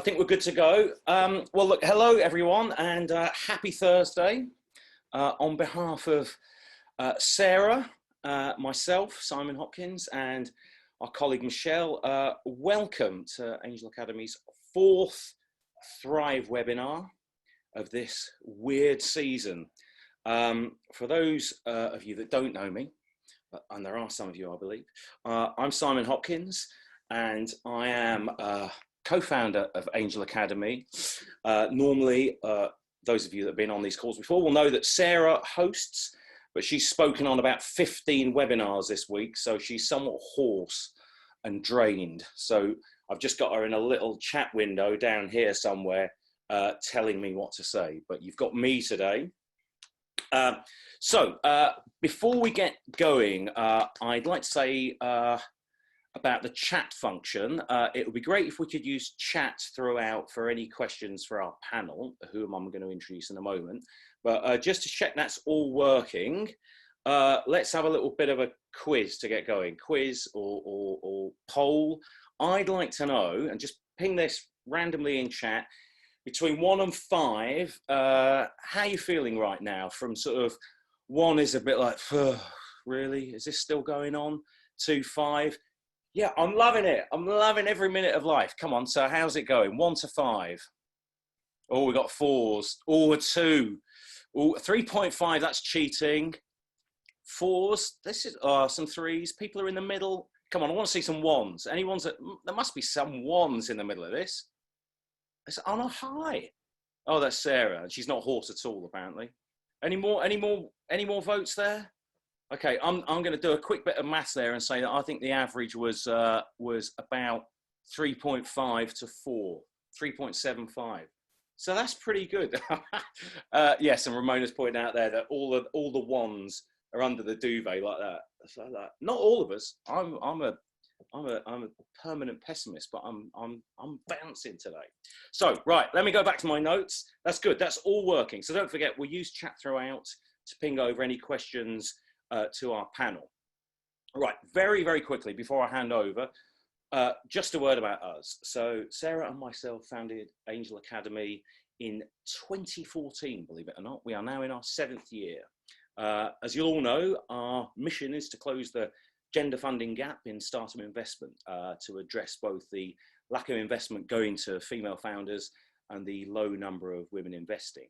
I think we're good to go. Well, look, hello everyone, and happy Thursday. On behalf of Sarah, myself, Simon Hopkins, and our colleague Michelle, welcome to Angel Academy's fourth Thrive webinar of this weird season. For those of you that don't know me, and there are some of you, I believe, I'm Simon Hopkins, and I am co-founder of Angel Academy. Normally, those of you that have been on these calls before will know that Sarah hosts, but she's spoken on about 15 webinars this week, so she's somewhat hoarse and drained. So I've just got her in a little chat window down here somewhere telling me what to say, but you've got me today. Before we get going, I'd like to say about the chat function. It would be great if we could use chat throughout for any questions for our panel, whom I'm going to introduce in a moment. But just to check that's all working, let's have a little bit of a quiz to get going. Quiz or poll. I'd like to know, and just ping this randomly in chat, between 1 and 5, how are you feeling right now? From sort of 1 is a bit like, really? Is this still going on? 2, 5. Yeah, I'm loving it. I'm loving every minute of life. Come on, so how's it going? 1 to 5. Oh, we got 4s. Oh, a 2. Oh, 3.5, that's cheating. 4s, this is some 3s. People are in the middle. Come on, I want to see some 1s. Any ones that, there must be some 1s in the middle of this. It's on a high. Oh, that's Sarah. She's not hoarse at all, apparently. Any more votes there? Okay, I'm going to do a quick bit of maths there and say that I think the average was about 3.5 to 4, 3.75. So that's pretty good. Yes, and Ramona's pointing out there that all the 1s are under the duvet like that. So that not all of us. I'm a permanent pessimist, but I'm bouncing today. So right, let me go back to my notes. That's good. That's all working. So don't forget, we'll use chat throughout to ping over any questions to our panel. All right, very, very quickly before I hand over, just a word about us. So Sarah and myself founded Angel Academy in 2014, believe it or not. We are now in our 7th year. As you'll all know, our mission is to close the gender funding gap in startup investment to address both the lack of investment going to female founders and the low number of women investing.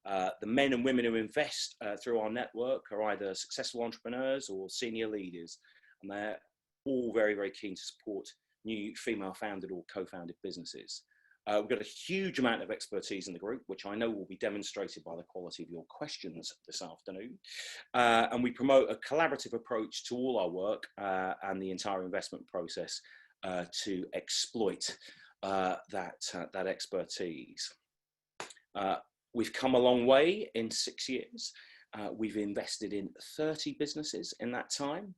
The men and women who invest through our network are either successful entrepreneurs or senior leaders, and they're all very, very keen to support new female founded or co-founded businesses. We've got a huge amount of expertise in the group, which I know will be demonstrated by the quality of your questions this afternoon. And we promote a collaborative approach to all our work and the entire investment process to exploit that expertise. We've come a long way in 6 years. We've invested in 30 businesses in that time,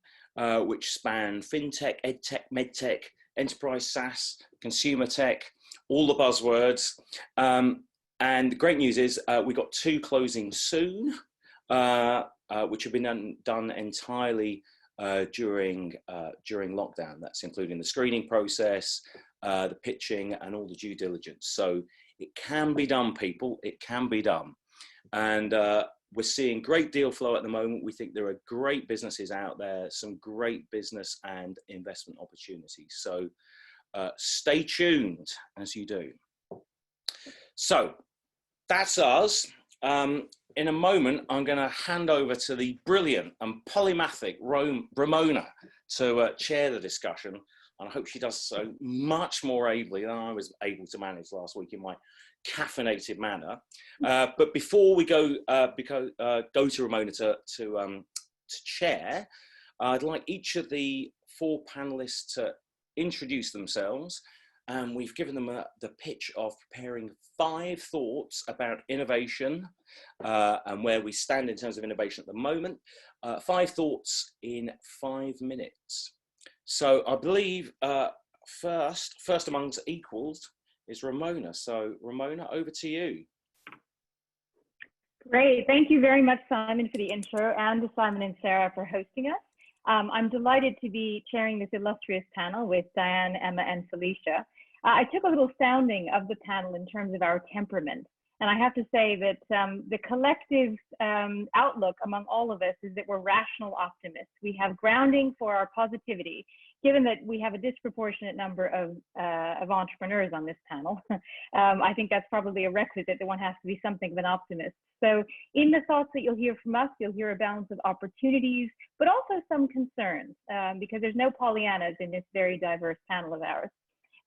which span fintech, edtech, medtech, enterprise SaaS, consumer tech, all the buzzwords. And the great news is we've got 2 closing soon, which have been done entirely during lockdown. That's including the screening process, the pitching, and all the due diligence. So it can be done, people. It can be done. And we're seeing great deal flow at the moment. We think there are great businesses out there, some great business and investment opportunities. So stay tuned as you do. So that's us. In a moment, I'm going to hand over to the brilliant and polymathic Ramona to chair the discussion. And I hope she does so much more ably than I was able to manage last week in my caffeinated manner. But before we go to Ramona to chair, I'd like each of the 4 panelists to introduce themselves. And we've given them the pitch of preparing 5 thoughts about innovation and where we stand in terms of innovation at the moment. 5 thoughts in 5 minutes. So I believe first amongst equals is Ramona. So Ramona, over to you. Great. Thank you very much, Simon, for the intro, and to Simon and Sarah for hosting us. I'm delighted to be chairing this illustrious panel with Diane, Emma, and Felicia. I took a little sounding of the panel in terms of our temperament. And I have to say that the collective outlook among all of us is that we're rational optimists. We have grounding for our positivity, given that we have a disproportionate number of entrepreneurs on this panel. I think that's probably a requisite that one has to be something of an optimist. So in the thoughts that you'll hear from us, you'll hear a balance of opportunities, but also some concerns, because there's no Pollyannas in this very diverse panel of ours.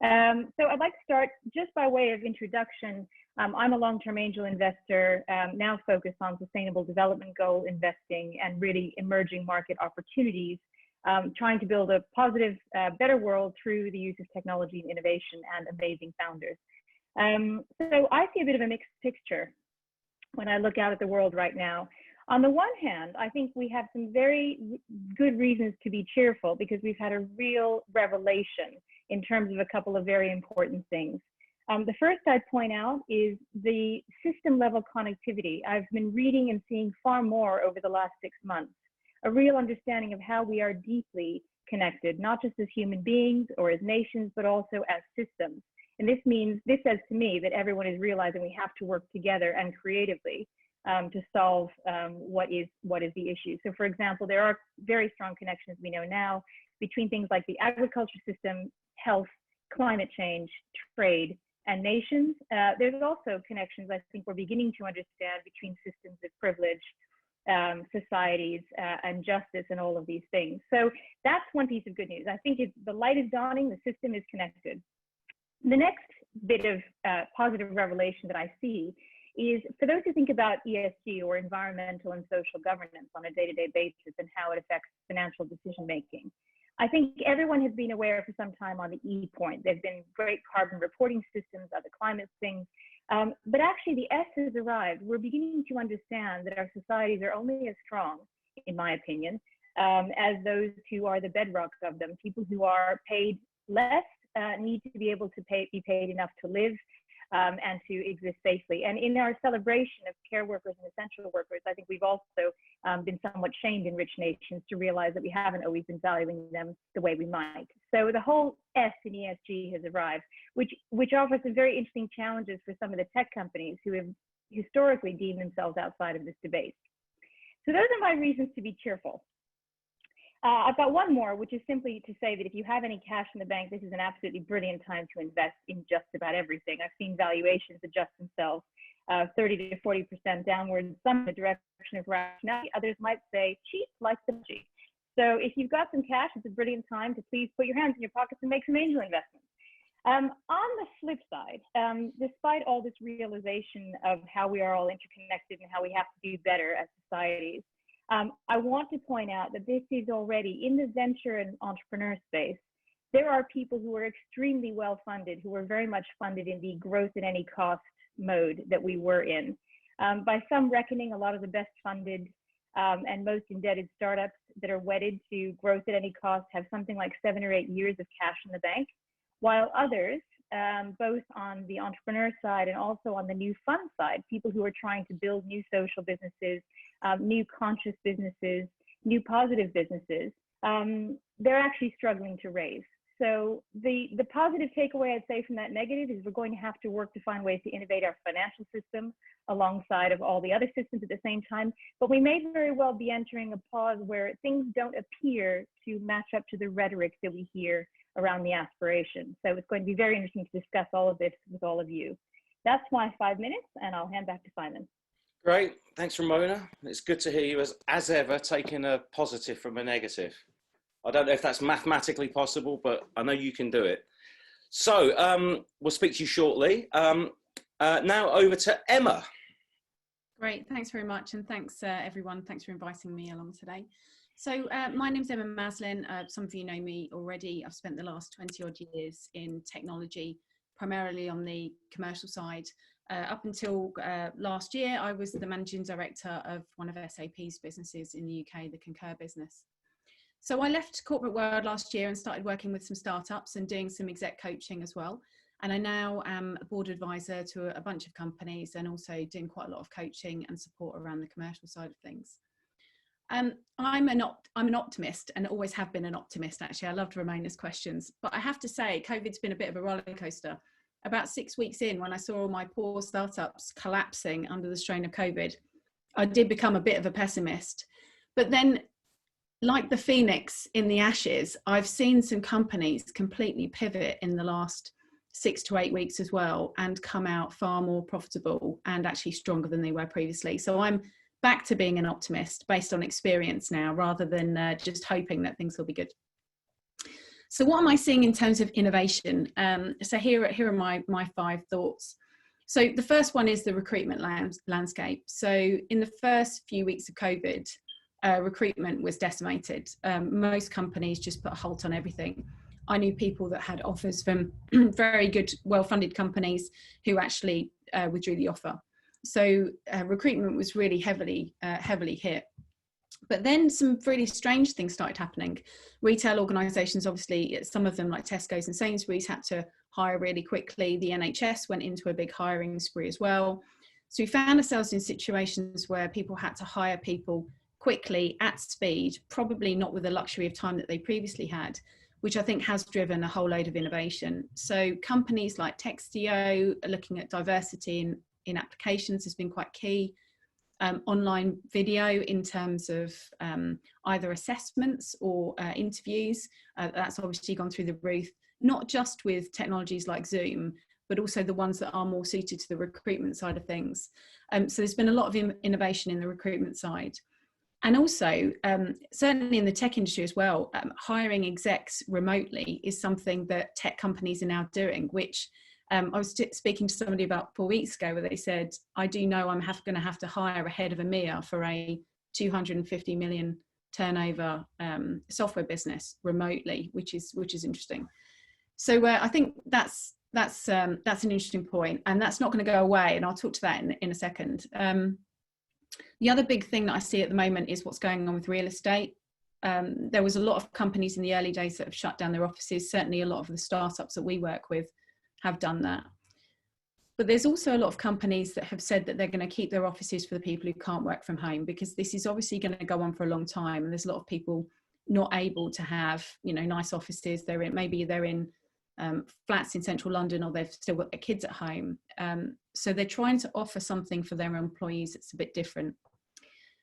So I'd like to start just by way of introduction. I'm a long-term angel investor, now focused on sustainable development goal investing and really emerging market opportunities, trying to build a positive, better world through the use of technology and innovation and amazing founders. So I see a bit of a mixed picture when I look out at the world right now. On the one hand, I think we have some very good reasons to be cheerful because we've had a real revelation in terms of a couple of very important things. The first I'd point out is the system level connectivity. I've been reading and seeing far more over the last 6 months, a real understanding of how we are deeply connected, not just as human beings or as nations, but also as systems. And this says to me that everyone is realizing we have to work together and creatively to solve what is the issue. So for example, there are very strong connections we know now between things like the agriculture system, health, climate change, trade, and nations. There's also connections I think we're beginning to understand between systems of privilege, societies, and justice, and all of these things. So that's one piece of good news. I think the light is dawning, the system is connected. The next bit of positive revelation that I see is for those who think about ESG, or environmental and social governance, on a day-to-day basis and how it affects financial decision-making. I think everyone has been aware for some time on the E point. There've been great carbon reporting systems, other climate things, but actually the S has arrived. We're beginning to understand that our societies are only as strong, in my opinion, as those who are the bedrock of them. People who are paid less need to be able to be paid enough to live and to exist safely. And in our celebration of care workers and essential workers, I think we've also been somewhat shamed in rich nations to realize that we haven't always been valuing them the way we might. So the whole S in ESG has arrived, which offers some very interesting challenges for some of the tech companies who have historically deemed themselves outside of this debate. So those are my reasons to be cheerful. I've got one more, which is simply to say that if you have any cash in the bank, this is an absolutely brilliant time to invest in just about everything. I've seen valuations adjust themselves 30 to 40% downwards, some in the direction of rationality, others might say cheap like the cheap. So if you've got some cash, it's a brilliant time to please put your hands in your pockets and make some angel investments. On the flip side, despite all this realization of how we are all interconnected and how we have to do better as societies, I want to point out that this is already in the venture and entrepreneur space. There are people who are extremely well funded, who are very much funded in the growth at any cost mode that we were in. By some reckoning, a lot of the best funded and most indebted startups that are wedded to growth at any cost have something like 7 or 8 years of cash in the bank, while others, both on the entrepreneur side and also on the new fund side, people who are trying to build new social businesses, new conscious businesses, new positive businesses, they're actually struggling to raise. So the positive takeaway I'd say from that negative is we're going to have to work to find ways to innovate our financial system alongside of all the other systems at the same time. But we may very well be entering a pause where things don't appear to match up to the rhetoric that we hear around the aspiration. So it's going to be very interesting to discuss all of this with all of you. That's my 5 minutes, and I'll hand back to Simon. Great, thanks Ramona. It's good to hear you as ever taking a positive from a negative. I don't know if that's mathematically possible, but I know you can do it. So we'll speak to you shortly. Now over to Emma. Great, thanks very much, and thanks everyone. Thanks for inviting me along today. So my name's Emma Maslen. Some of you know me already. I've spent the last 20 odd years in technology, primarily on the commercial side. Up until last year, I was the managing director of one of SAP's businesses in the UK, the Concur business. So I left corporate world last year and started working with some startups and doing some exec coaching as well. And I now am a board advisor to a bunch of companies and also doing quite a lot of coaching and support around the commercial side of things. I'm an optimist, and always have been an optimist. Actually, I loved Ramona's questions, but I have to say, COVID's been a bit of a roller coaster. About 6 weeks in, when I saw all my poor startups collapsing under the strain of COVID, I did become a bit of a pessimist. But then, like the phoenix in the ashes, I've seen some companies completely pivot in the last 6 to 8 weeks as well, and come out far more profitable and actually stronger than they were previously. So I'm back to being an optimist based on experience now, rather than just hoping that things will be good. So what am I seeing in terms of innovation? So here are my 5 thoughts. So the first one is the recruitment landscape. So in the first few weeks of COVID, recruitment was decimated. Most companies just put a halt on everything. I knew people that had offers from very good, well-funded companies who actually withdrew the offer. So recruitment was really heavily hit. But then some really strange things started happening. Retail organisations, obviously, some of them like Tesco's and Sainsbury's, had to hire really quickly. The NHS went into a big hiring spree as well. So we found ourselves in situations where people had to hire people quickly at speed, probably not with the luxury of time that they previously had, which I think has driven a whole load of innovation. So companies like Textio are looking at diversity in applications has been quite key. Online video in terms of either assessments or interviews, that's obviously gone through the roof, not just with technologies like Zoom, but also the ones that are more suited to the recruitment side of things. So there's been a lot of innovation in the recruitment side. And also, certainly in the tech industry as well, hiring execs remotely is something that tech companies are now doing, which I was speaking to somebody about 4 weeks ago where they said, I do know I'm going to have to hire a head of EMEA for a 250 million turnover software business remotely, which is interesting. So I think that's an interesting point, and that's not going to go away. And I'll talk to that in a second. The other big thing that I see at the moment is what's going on with real estate. There was a lot of companies in the early days that have shut down their offices. Certainly a lot of the startups that we work with have done that. But there's also a lot of companies that have said that they're going to keep their offices for the people who can't work from home, because this is obviously going to go on for a long time. And there's a lot of people not able to have, nice offices. Maybe they're in flats in central London, or they've still got their kids at home. So they're trying to offer something for their employees that's a bit different.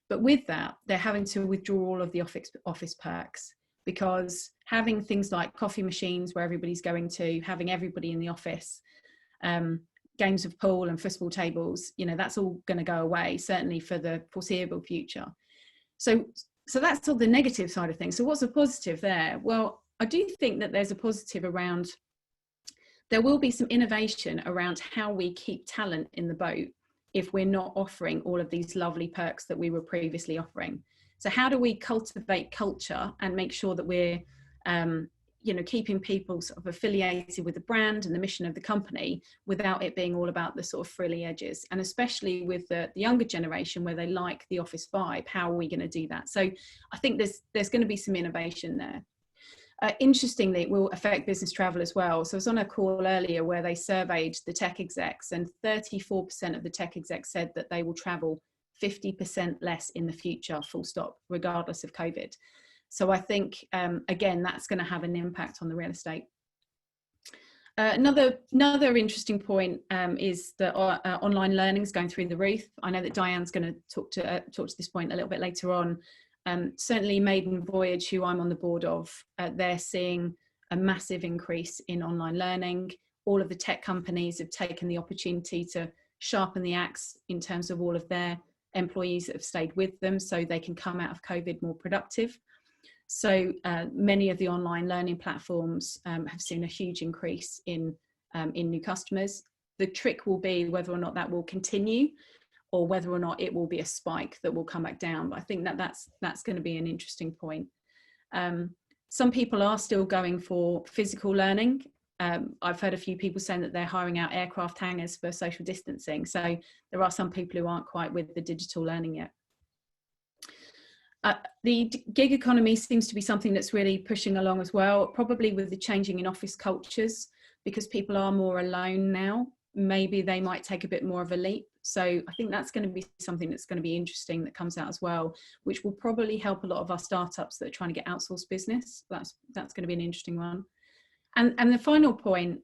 But with that, they're having to withdraw all of the office perks, because having things like coffee machines where everybody's going to, having everybody in the office, games of pool and football tables, that's all going to go away, certainly for the foreseeable future. So that's all the negative side of things. So what's a positive there? Well, I do think that there's a positive around, there will be some innovation around how we keep talent in the boat if we're not offering all of these lovely perks that we were previously offering. So how do we cultivate culture and make sure that we're, keeping people sort of affiliated with the brand and the mission of the company without it being all about the sort of frilly edges? And especially with the younger generation where they like the office vibe, how are we going to do that? So I think there's going to be some innovation there. Interestingly, it will affect business travel as well. So I was on a call earlier where they surveyed the tech execs, and 34% of the tech execs said that they will travel 50% less in the future, full stop, regardless of COVID. So I think, again, that's going to have an impact on the real estate. Another interesting point is that online learning is going through the roof. I know that Diane's going to talk to this point a little bit later on. Certainly Maiden Voyage, who I'm on the board of, they're seeing a massive increase in online learning. All of the tech companies have taken the opportunity to sharpen the axe in terms of all of their employees that have stayed with them, so they can come out of COVID more productive. So many of the online learning platforms have seen a huge increase in new customers. The trick will be whether or not that will continue, or whether or not it will be a spike that will come back down. But I think that's going to be an interesting point. Some people are still going for physical learning. I've heard a few people saying that they're hiring out aircraft hangars for social distancing. So there are some people who aren't quite with the digital learning yet. The gig economy seems to be something that's really pushing along as well, probably with the changing in office cultures, because people are more alone now. maybe they might take a bit more of a leap. So I think that's going to be something that's going to be interesting that comes out as well, which will probably help a lot of our startups that are trying to get outsourced business. That's going to be an interesting one. And the final point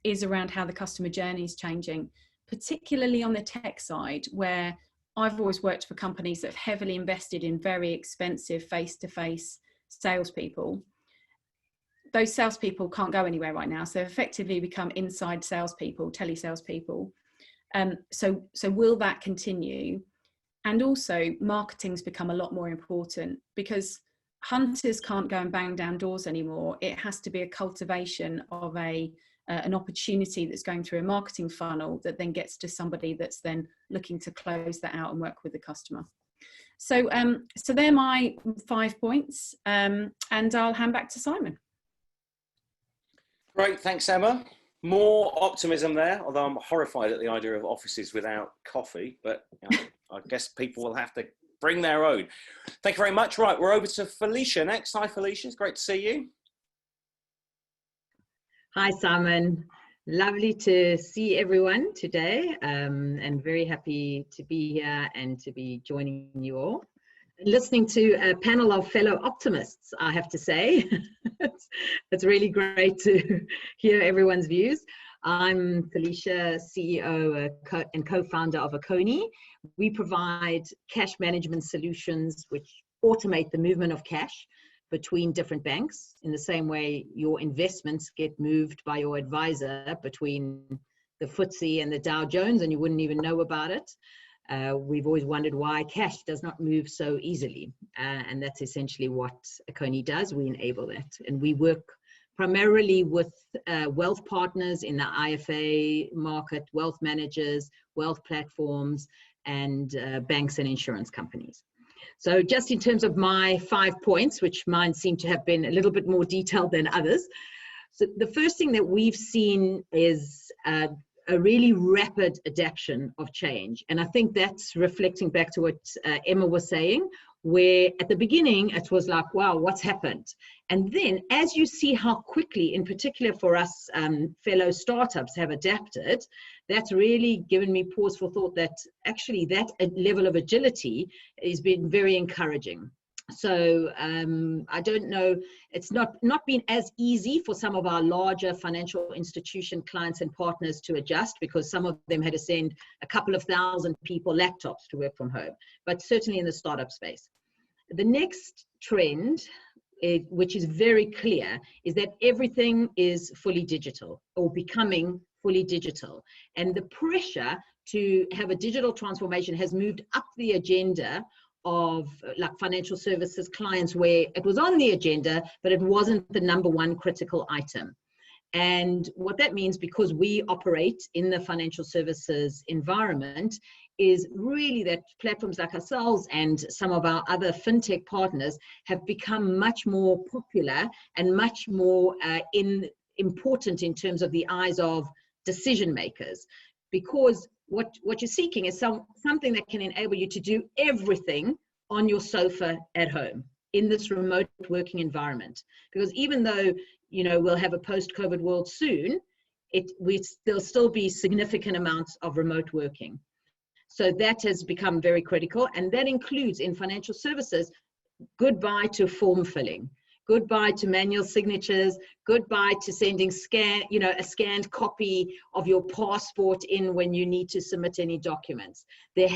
is around how the customer journey is changing, particularly on the tech side, where I've always worked for companies that have heavily invested in very expensive face-to-face salespeople. Those salespeople can't go anywhere right now, so they've effectively become inside salespeople, telesalespeople. So will that continue? And also, marketing's become a lot more important, because hunters can't go and bang down doors anymore. It has to be a cultivation of an opportunity that's going through a marketing funnel that then gets to somebody that's then looking to close that out and work with the customer. So they're my 5 points, and I'll hand back to Simon. Great, thanks, Emma. More optimism there, although I'm horrified at the idea of offices without coffee, but you know, I guess people will have to bring their own. Thank you very much. Right, we're over to Felicia next. Hi, Felicia. It's great to see you. Hi, Simon. Lovely to see everyone today, and very happy to be here and to be joining you all. Listening to a panel of fellow optimists, I have to say. It's really great to hear everyone's views. I'm Felicia, CEO and co-founder of Aconi. We provide cash management solutions which automate the movement of cash between different banks, in the same way your investments get moved by your advisor between the FTSE and the Dow Jones, and you wouldn't even know about it. We've always wondered why cash does not move so easily, and that's essentially what Aconi does. We enable that, and we work primarily with wealth partners in the IFA market, wealth managers, wealth platforms, and banks and insurance companies. So just in terms of my 5 points, which mine seem to have been a little bit more detailed than others. So the first thing that we've seen is a really rapid adaptation of change. And I think that's reflecting back to what Emma was saying, where at the beginning it was like, wow, what's happened? And then as you see how quickly, in particular for us fellow startups have adapted, that's really given me pause for thought that actually that level of agility has been very encouraging. So I don't know, it's not been as easy for some of our larger financial institution clients and partners to adjust, because some of them had to send a couple of thousand people laptops to work from home, but certainly in the startup space. The next trend, which is very clear, is that everything is fully digital or becoming fully digital. And the pressure to have a digital transformation has moved up the agenda of like financial services clients, where it was on the agenda, but it wasn't the #1 critical item. And what that means, because we operate in the financial services environment, is really that platforms like ourselves and some of our other fintech partners have become much more popular and much more important in terms of the eyes of decision makers, because what you're seeking is something that can enable you to do everything on your sofa at home in this remote working environment. Because even though, you know, we'll have a post-COVID world soon, there'll still be significant amounts of remote working. So that has become very critical, and that includes in financial services, goodbye to form filling, goodbye to manual signatures, goodbye to sending a scanned copy of your passport in when you need to submit any documents. There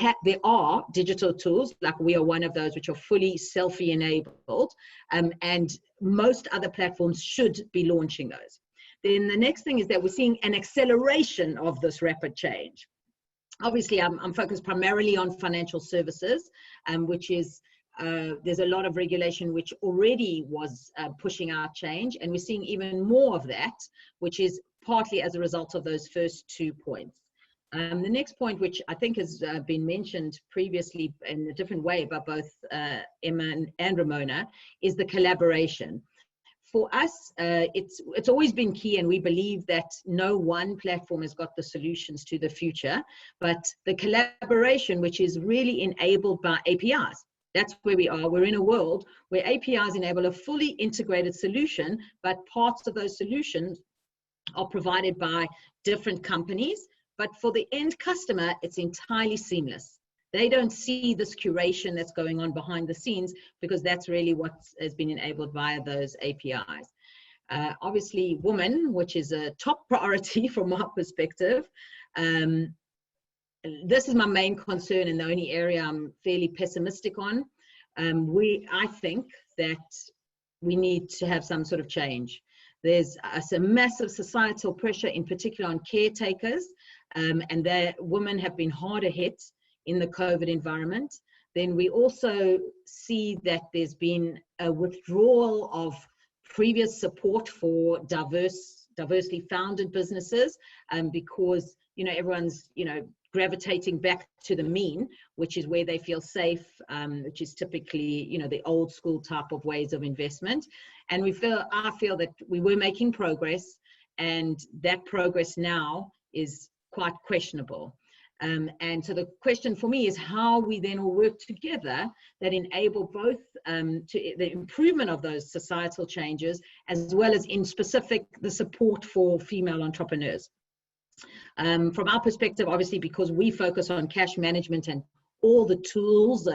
are digital tools, like we are one of those, which are fully selfie enabled, and most other platforms should be launching those. Then the next thing is that we're seeing an acceleration of this rapid change. Obviously, I'm focused primarily on financial services, which is there's a lot of regulation which already was pushing our change, and we're seeing even more of that, which is partly as a result of those first 2 points. The next point, which I think has been mentioned previously in a different way by both Emma and Ramona, is the collaboration. For us, it's always been key, and we believe that no one platform has got the solutions to the future, but the collaboration, which is really enabled by APIs. That's where we are. We're in a world where APIs enable a fully integrated solution, but parts of those solutions are provided by different companies but for the end customer, it's entirely seamless. They don't see this curation that's going on behind the scenes, because that's really what has been enabled via those APIs. Obviously, women, which is a top priority from our perspective. This is my main concern and the only area I'm fairly pessimistic on. I think that we need to have some sort of change. There's a massive societal pressure, in particular on caretakers, and that women have been harder hit in the COVID environment. Then we also see that there's been a withdrawal of previous support for diversely founded businesses, because everyone's gravitating back to the mean, which is where they feel safe, which is typically the old school type of ways of investment. And I feel that we were making progress, and that progress now is quite questionable. And so the question for me is how we then all work together that enable both the improvement of those societal changes, as well as in specific the support for female entrepreneurs. From our perspective, obviously, because we focus on cash management and all the tools,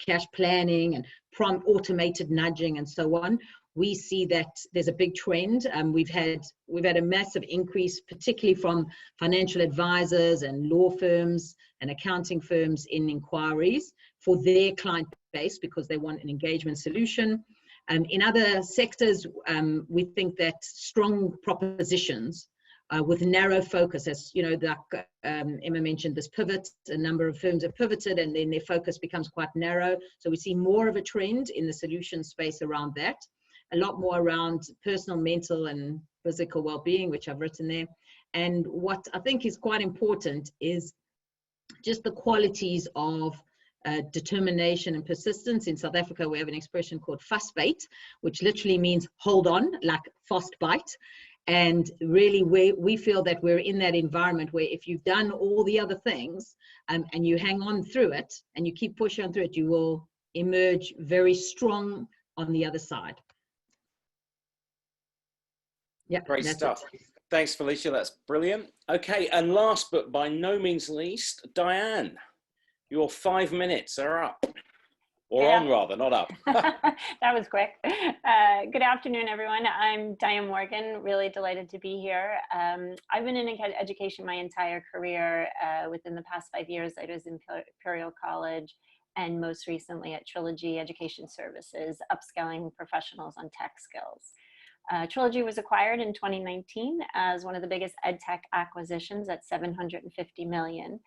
cash planning and prompt automated nudging and so on, we see that there's a big trend. We've had a massive increase, particularly from financial advisors and law firms and accounting firms in inquiries for their client base, because they want an engagement solution. In other sectors, we think that strong propositions with narrow focus, as Emma mentioned, this pivot, a number of firms have pivoted and then their focus becomes quite narrow. So we see more of a trend in the solution space around that, a lot more around personal, mental and physical well-being, which I've written there. And what I think is quite important is just the qualities of determination and persistence. In South Africa, we have an expression called vasbyt, which literally means hold on, like fast bite. And really, we feel that we're in that environment where if you've done all the other things and you hang on through it and you keep pushing on through it, you will emerge very strong on the other side. Yeah, great stuff. Thanks, Felicia. That's brilliant. Okay, and last but by no means least, Diane, your 5 minutes are up. Or on rather, not up. That was quick. Good afternoon, everyone. I'm Diane Morgan, really delighted to be here. I've been in education my entire career. Within the past 5 years, I was in Imperial College and most recently at Trilogy Education Services, upskilling professionals on tech skills. Trilogy was acquired in 2019 as one of the biggest ed tech acquisitions at $750 million.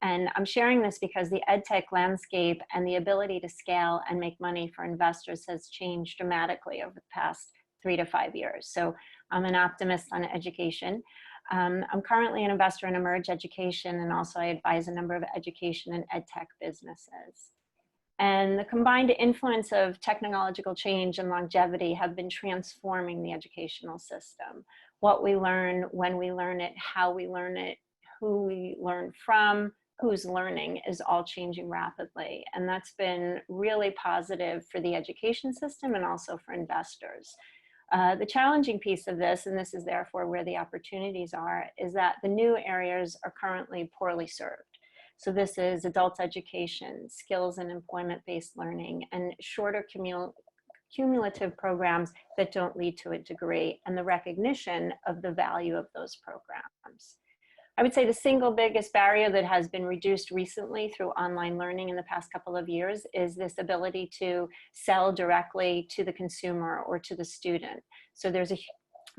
And I'm sharing this because the edtech landscape and the ability to scale and make money for investors has changed dramatically over the past 3 to 5 years. So I'm an optimist on education. I'm currently an investor in Emerge Education, and also I advise a number of education and edtech businesses. And the combined influence of technological change and longevity have been transforming the educational system. What we learn, when we learn it, how we learn it, who we learn from, who's learning is all changing rapidly. And that's been really positive for the education system and also for investors. The challenging piece of this, and this is therefore where the opportunities are, is that the new areas are currently poorly served. So this is adult education, skills and employment-based learning, and shorter cumulative programs that don't lead to a degree, and the recognition of the value of those programs. I would say the single biggest barrier that has been reduced recently through online learning in the past couple of years is this ability to sell directly to the consumer or to the student. So there's a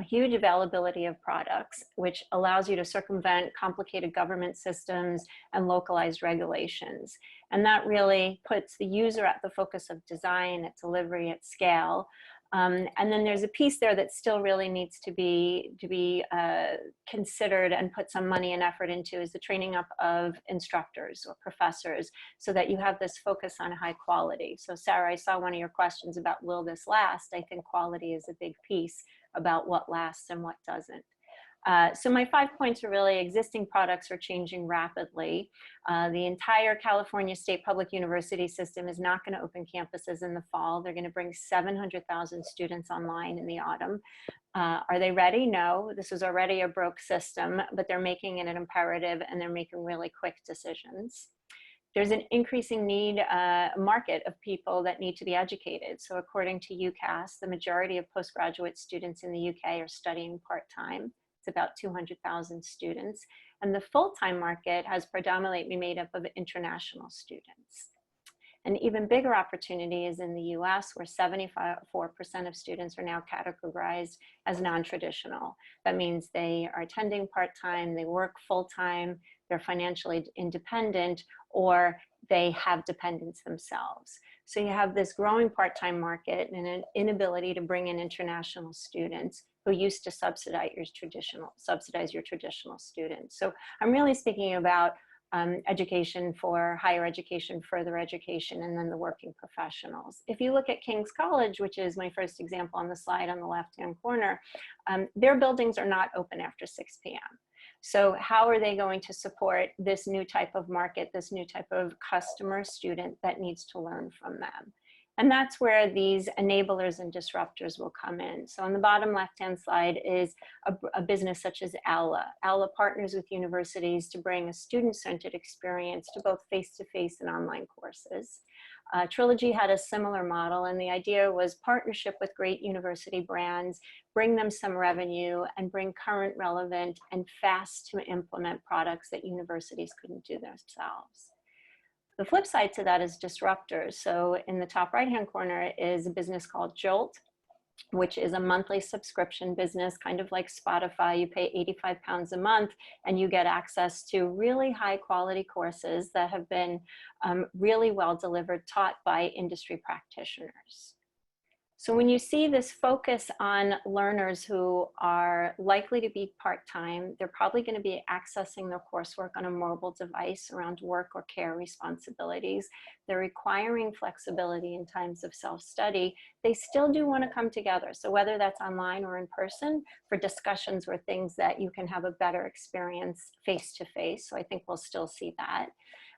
huge availability of products, which allows you to circumvent complicated government systems and localized regulations. And that really puts the user at the focus of design, at delivery, at scale. And then there's a piece there that still really needs to be considered and put some money and effort into, is the training up of instructors or professors, so that you have this focus on high quality. So Sarah, I saw one of your questions about will this last? I think quality is a big piece about what lasts and what doesn't. So my 5 points are really: existing products are changing rapidly. The entire California State Public University system is not going to open campuses in the fall. They're going to bring 700,000 students online in the autumn. Are they ready? No, this is already a broke system, but they're making it an imperative and they're making really quick decisions. There's an increasing need, market of people that need to be educated. So according to UCAS, the majority of postgraduate students in the UK are studying part-time. It's about 200,000 students. And the full-time market has predominantly been made up of international students. An even bigger opportunity is in the US, where 74% of students are now categorized as non-traditional. That means they are attending part-time, they work full-time, they're financially independent, or they have dependents themselves. So you have this growing part-time market and an inability to bring in international students who used to subsidize your traditional students. So I'm really speaking about education for higher education, further education, and then the working professionals. If you look at King's College, which is my first example on the slide on the left-hand corner, their buildings are not open after 6 p.m. So how are they going to support this new type of market, this new type of customer student that needs to learn from them? And that's where these enablers and disruptors will come in. So on the bottom left-hand slide is a business such as ALA. ALA partners with universities to bring a student-centered experience to both face-to-face and online courses. Trilogy had a similar model, and the idea was partnership with great university brands, bring them some revenue, and bring current, relevant, and fast to implement products that universities couldn't do themselves. The flip side to that is disruptors. So in the top right-hand corner is a business called Jolt, which is a monthly subscription business, kind of like Spotify. You pay £85 a month and you get access to really high quality courses that have been really well delivered, taught by industry practitioners. So when you see this focus on learners who are likely to be part-time, they're probably going to be accessing their coursework on a mobile device around work or care responsibilities. They're requiring flexibility in times of self-study. They still do want to come together. So whether that's online or in person for discussions or things that you can have a better experience face-to-face. So I think we'll still see that.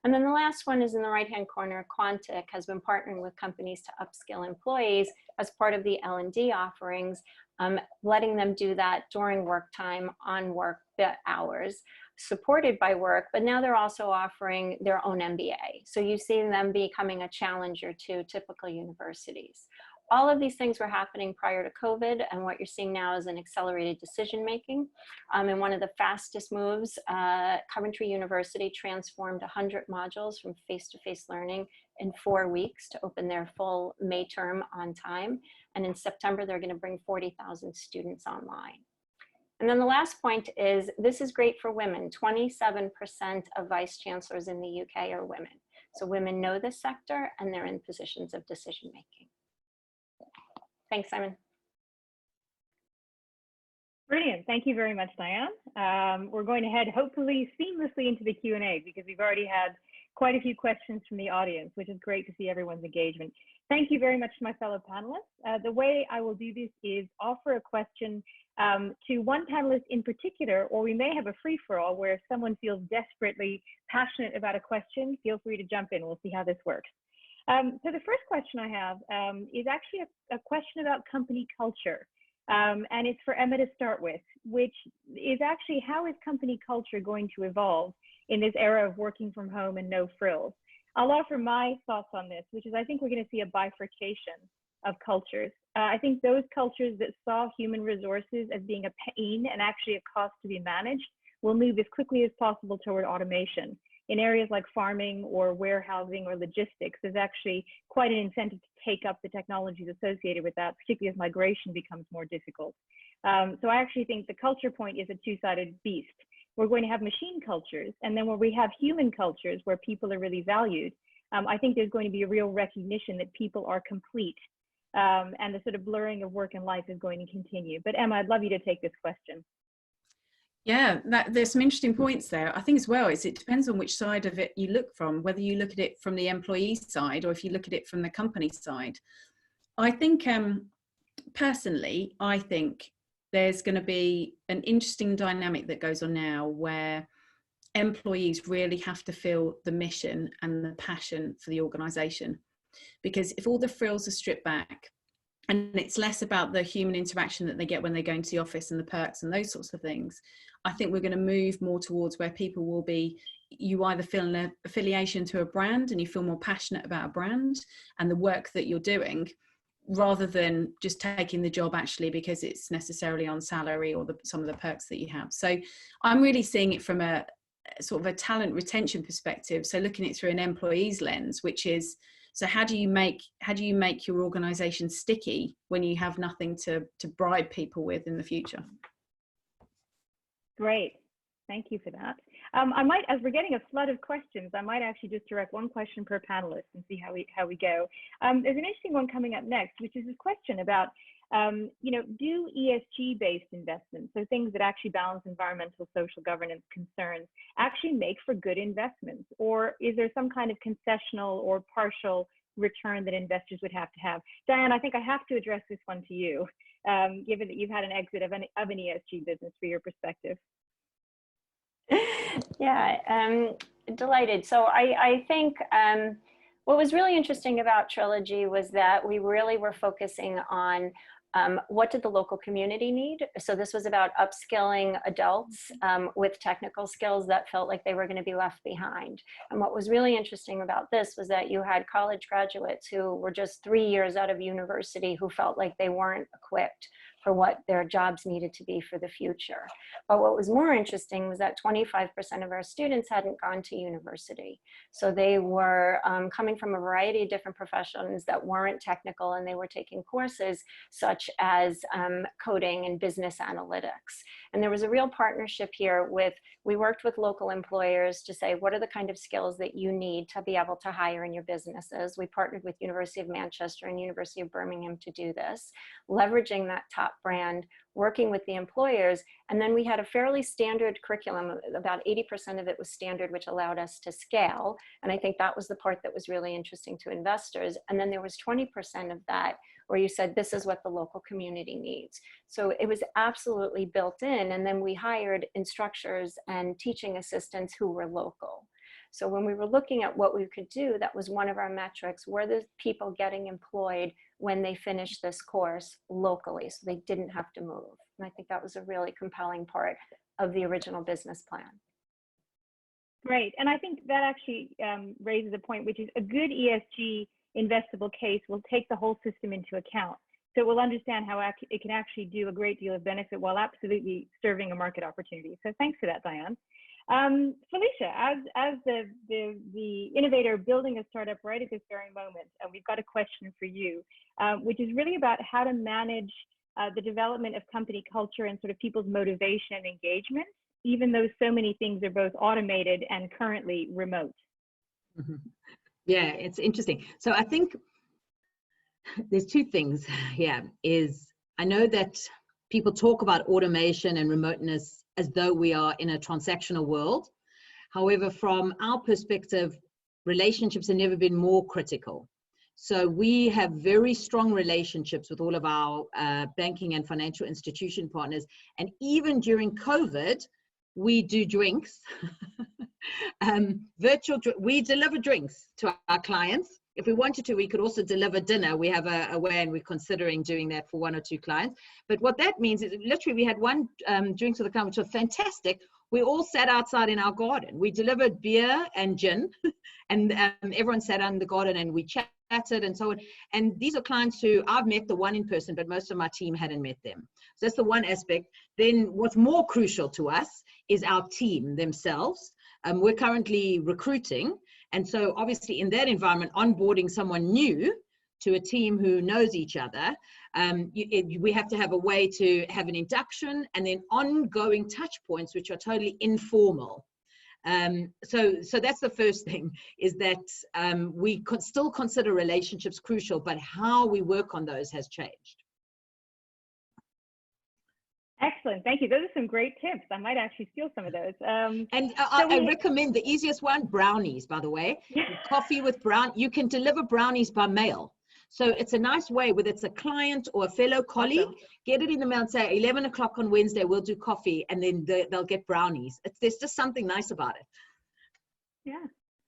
And then the last one is in the right-hand corner. Quantic has been partnering with companies to upskill employees as part of the L&D offerings, letting them do that during work time, on work hours, supported by work, but now they're also offering their own MBA. So you see them becoming a challenger to typical universities. All of these things were happening prior to COVID, and what you're seeing now is an accelerated decision-making. And one of the fastest moves, Coventry University transformed 100 modules from face-to-face learning in 4 weeks to open their full May term on time. And in September, they're going to bring 40,000 students online. And then the last point is, this is great for women. 27% of vice chancellors in the UK are women. So women know this sector and they're in positions of decision-making. Thanks, Simon. Brilliant. Thank you very much, Diane. We're going to head hopefully seamlessly into the Q&A because we've already had quite a few questions from the audience, which is great to see everyone's engagement. Thank you very much to my fellow panelists. The way I will do this is offer a question to one panelist in particular, or we may have a free-for-all where if someone feels desperately passionate about a question, feel free to jump in. We'll see how this works. So the first question I have is actually a question about company culture. And it's for Emma to start with, which is actually, how is company culture going to evolve in this era of working from home and no frills? I'll offer my thoughts on this, which is I think we're going to see a bifurcation of cultures. I think those cultures that saw human resources as being a pain and actually a cost to be managed will move as quickly as possible toward automation. In areas like farming or warehousing or logistics, there's actually quite an incentive to take up the technologies associated with that, particularly as migration becomes more difficult. So I actually think the culture point is a two-sided beast. We're going to have machine cultures, and then where we have human cultures where people are really valued, I think there's going to be a real recognition that people are complete, and the sort of blurring of work and life is going to continue. But Emma, I'd love you to take this question. Yeah, there's some interesting points there. I think as well, it depends on which side of it you look from, whether you look at it from the employee side or if you look at it from the company side. I think, personally, I think there's going to be an interesting dynamic that goes on now where employees really have to feel the mission and the passion for the organisation. Because if all the frills are stripped back and it's less about the human interaction that they get when they go into the office and the perks and those sorts of things. I think we're going to move more towards where people will be, you either feel an affiliation to a brand and you feel more passionate about a brand and the work that you're doing, rather than just taking the job actually because it's necessarily on salary or some of the perks that you have. So I'm really seeing it from a sort of a talent retention perspective. So looking at it through an employee's lens, which is, so how do you make your organization sticky when you have nothing to bribe people with in the future? Great. Thank you for that. I might, as we're getting a flood of questions, I might actually just direct one question per panelist and see how we go. There's an interesting one coming up next, which is a question about, do ESG-based investments, so things that actually balance environmental, social governance concerns, actually make for good investments? Or is there some kind of concessional or partial return that investors would have to have? Diane, I think I have to address this one to you, given that you've had an exit of an ESG business for your perspective. Yeah, delighted. So I think what was really interesting about Trilogy was that we really were focusing on what did the local community need? So this was about upskilling adults with technical skills that felt like they were going to be left behind. And what was really interesting about this was that you had college graduates who were just 3 years out of university who felt like they weren't equipped for what their jobs needed to be for the future. But what was more interesting was that 25% of our students hadn't gone to university. So they were coming from a variety of different professions that weren't technical, and they were taking courses such as coding and business analytics. And there was a real partnership here we worked with local employers to say, what are the kind of skills that you need to be able to hire in your businesses? We partnered with University of Manchester and University of Birmingham to do this, leveraging that top brand, working with the employers. And then we had a fairly standard curriculum. About 80% of it was standard, which allowed us to scale. And I think that was the part that was really interesting to investors. And then there was 20% of that where you said, this is what the local community needs. So it was absolutely built in. And then we hired instructors and teaching assistants who were local. So when we were looking at what we could do, that was one of our metrics. Were the people getting employed when they finished this course locally, so they didn't have to move? And I think that was a really compelling part of the original business plan. Great. And I think that actually raises a point, which is a good ESG investable case will take the whole system into account. So we'll understand how it can actually do a great deal of benefit while absolutely serving a market opportunity. So thanks for that, Diane. Felicia, as the innovator building a startup right at this very moment, we've got a question for you, which is really about how to manage the development of company culture and sort of people's motivation and engagement, even though so many things are both automated and currently remote. Mm-hmm. Yeah, it's interesting. So I think there's two things here. I know that people talk about automation and remoteness as though we are in a transactional world. However, from our perspective, relationships have never been more critical. So we have very strong relationships with all of our banking and financial institution partners. And even during COVID, we do drinks. We deliver drinks to our clients. If we wanted to, we could also deliver dinner. We have a way, and we're considering doing that for 1 or 2 clients. But what that means is literally we had one drink to the client, which was fantastic. We all sat outside in our garden. We delivered beer and gin, and everyone sat out in the garden and we chatted and so on. And these are clients who I've met the one in person, but most of my team hadn't met them. So that's the one aspect. Then what's more crucial to us is our team themselves. We're currently recruiting. And so obviously in that environment, onboarding someone new to a team who knows each other, we have to have a way to have an induction and then ongoing touch points, which are totally informal. So that's the first thing, is that we still consider relationships crucial, but how we work on those has changed. Excellent, thank you. Those are some great tips. I might actually steal some of those. I recommend the easiest one, brownies, by the way. Coffee with you can deliver brownies by mail. So it's a nice way, whether it's a client or a fellow colleague, awesome. Get it in the mail and say 11 o'clock on Wednesday, we'll do coffee, and then they'll get brownies. There's just something nice about it. Yeah.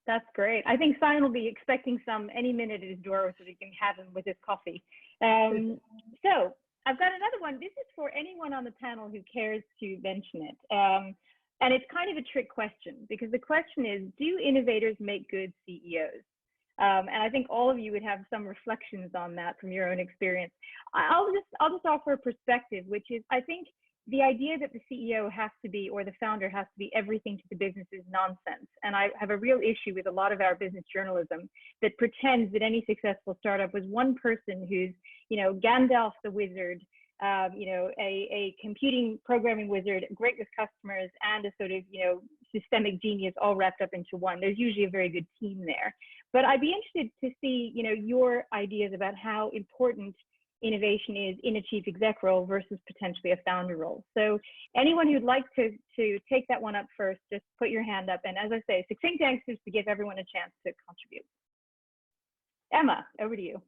That's great. I think Simon will be expecting some any minute at his door so he can have him with his coffee. So I've got another one. This is for anyone on the panel who cares to mention it. And it's kind of a trick question, because the question is, do innovators make good CEOs? And I think all of you would have some reflections on that from your own experience. I'll just offer a perspective, which is, I think the idea that the CEO has to be, or the founder has to be everything to the business, is nonsense. And I have a real issue with a lot of our business journalism that pretends that any successful startup was one person who's, you know, Gandalf the wizard, you know, a computing programming wizard, great with customers, and a sort of, you know, systemic genius all wrapped up into one. There's usually a very good team there. But I'd be interested to see, you know, your ideas about how important innovation is in a chief exec role versus potentially a founder role. So anyone who'd like to take that one up first, just put your hand up. And as I say, succinct answers to give everyone a chance to contribute. Emma, over to you.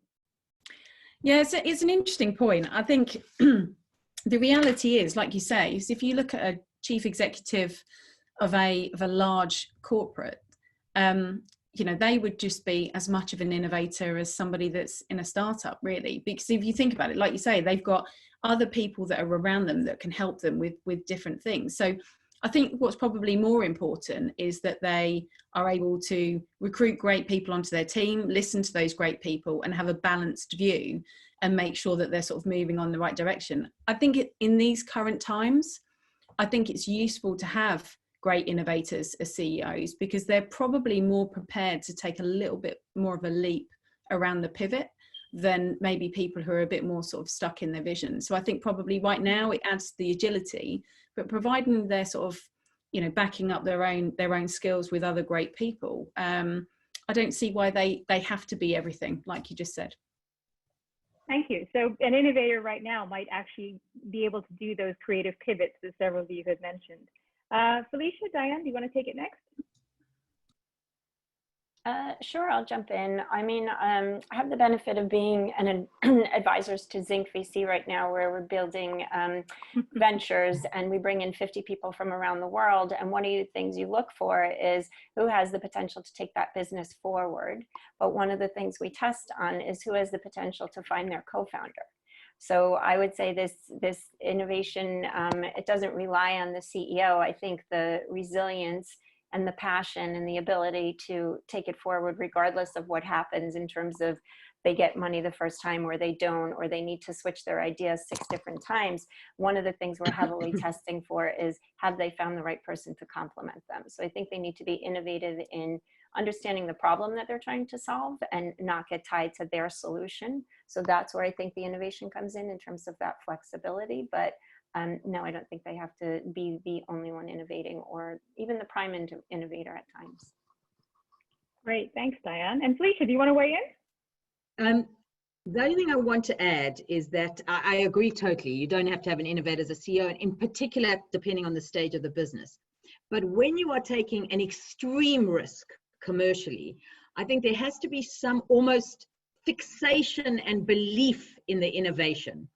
Yeah, it's an interesting point. I think the reality is, like you say, is if you look at a chief executive of a large corporate, you know, they would just be as much of an innovator as somebody that's in a startup, really. Because if you think about it, like you say, they've got other people that are around them that can help them with different things. So I think what's probably more important is that they are able to recruit great people onto their team, listen to those great people, and have a balanced view and make sure that they're sort of moving on the right direction. I think in these current times, I think it's useful to have great innovators as CEOs, because they're probably more prepared to take a little bit more of a leap around the pivot than maybe people who are a bit more sort of stuck in their vision. So I think probably right now it adds the agility, but providing they're sort of, you know, backing up their own skills with other great people, I don't see why they have to be everything, like you just said. Thank you. So an innovator right now might actually be able to do those creative pivots that several of you have mentioned. Felicia, Diane, do you want to take it next? Sure, I'll jump in. I mean, I have the benefit of being an advisors to Zinc VC right now, where we're building ventures, and we bring in 50 people from around the world. And one of the things you look for is who has the potential to take that business forward. But one of the things we test on is who has the potential to find their co-founder. So I would say this innovation, it doesn't rely on the CEO. I think the resilience and the passion and the ability to take it forward regardless of what happens in terms of they get money the first time or they don't, or they need to switch their ideas 6 different times. One of the things we're heavily testing for is, have they found the right person to complement them? So I think they need to be innovative in understanding the problem that they're trying to solve and not get tied to their solution. So that's where I think the innovation comes in terms of that flexibility. But no, I don't think they have to be the only one innovating, or even the prime innovator at times. Great, thanks, Diane. And Felicia, do you want to weigh in? The only thing I want to add is that I agree totally. You don't have to have an innovator as a CEO, and in particular, depending on the stage of the business. But when you are taking an extreme risk commercially, I think there has to be some almost fixation and belief in the innovation